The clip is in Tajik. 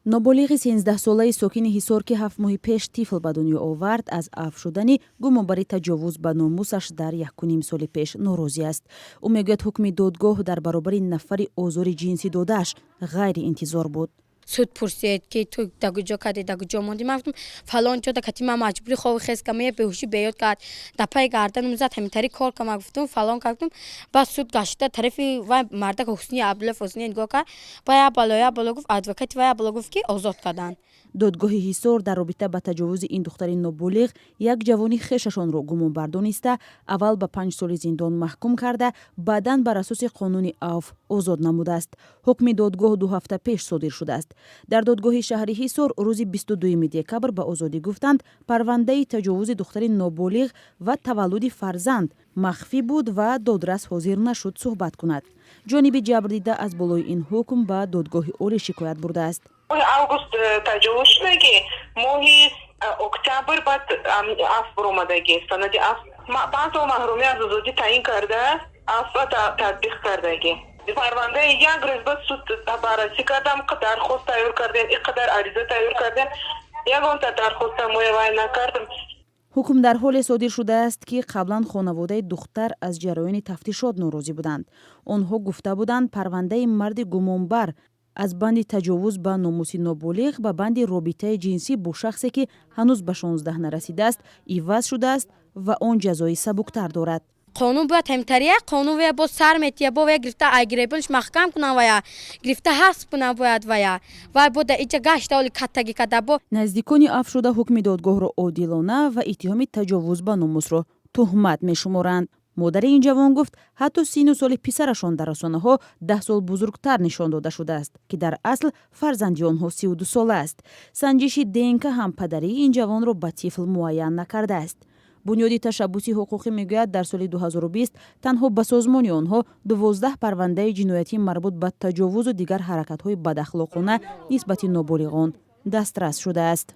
ноболиғи 13 солаи сокини ҳисор ки 7 моҳи пеш тифл ба дунё овард аз афв шудани гумонбари таҷовуз ба номусаш дар 1.5 соли пеш норозӣ аст. ӯ мегӯяд ҳукми додгоҳ дар баробари нафари озори ҷинсӣ додааш ғайриинтизор буд. суд пурсид ки ту дагуҷо кади дагуҷо монди. Ман гуфтам фалон ҷо да кати ман маҷбури хови хес кам я беҳушӣ беёд кард дапай гарданам зад ҳаминтари кор кам гуфтам фалон кардум. Баъд суд гашта тарафи вай марда ҳусни абдуллаев ҳусни нигоҳ кард ба я бало гуфт адвокати вай бало гуфт ки озод карданд. додгоҳи ҳисор дар робита ба таҷовузи ин духтари ноболиғ як ҷавони хешашонро гумонбар дониста аввал ба 5 соли зиндон маҳкум карда баъдан бар асоси қонуни афв озод намудааст. ҳукми додгоҳ 2 ҳафта пеш содир шудааст. дар додгоҳи шаҳри ҳисор рӯзи 22 декабр ба озодӣ гуфтанд парвандаи таҷовузи духтари ноболиғ ва таваллуди фарзанд махфӣ буд ва додрас ҳозир нашуд суҳбат кунад. ҷониби ҷабрдида аз болои ин ҳукм ба додгоҳи олӣ шикоят бурдааст. август таҷовуз шудаги моҳи октябр баъд афв омадаги санади афв 5 сол маҳрумӣ аз озодӣ таъин карда афв татбиқ кардаги парвандаи як рӯз ба суд баррасӣ кардам дархост тайёр кардем иқадар ариза тайёр кардем ягонта дархоста муайян накардем. ҳукм дар ҳоле содир шудааст ки қаблан хонаводаи духтар аз ҷараёни тафтишот норозӣ буданд. онҳо гуфта буданд парвандаи марди гумонбар аз банди таҷовуз ба номуси ноболиғ ба банди робитаи ҷинсӣ бо шахсе ки ҳанӯз ба 16 нарасидааст иваз шудааст ва он ҷазои сабуктар дорад. қонун бояд ҳамтария қонун вая бо сар метия бо вая гирифта айгиребилш маҳкам кунан вая гирифта ҳасб кунан бояд вая бо да иҷа гашта оли каттаги када бо наздикони афв шуда ҳукми додгоҳро одилона ва иттиҳоми таҷовуз ба номусро туҳмат мешуморанд. модари ин ҷавон гуфт ҳатто сину соли писарашон дар расонаҳо 10 сол бузургтар нишон дода шудааст ки дар асл фарзанди онҳо 32 сола аст. санҷиши ДНК ҳам падарии ин ҷавонро ба тифл муайян накардааст. бунёди ташаббуси ҳуқуқӣ мегӯяд дар соли 2020 танҳо ба созмони онҳо 12 парвандаи ҷиноятӣ марбут ба таҷовузу дигар ҳаракатҳои бадахлоқона нисбати ноболиғон дастрас шудааст.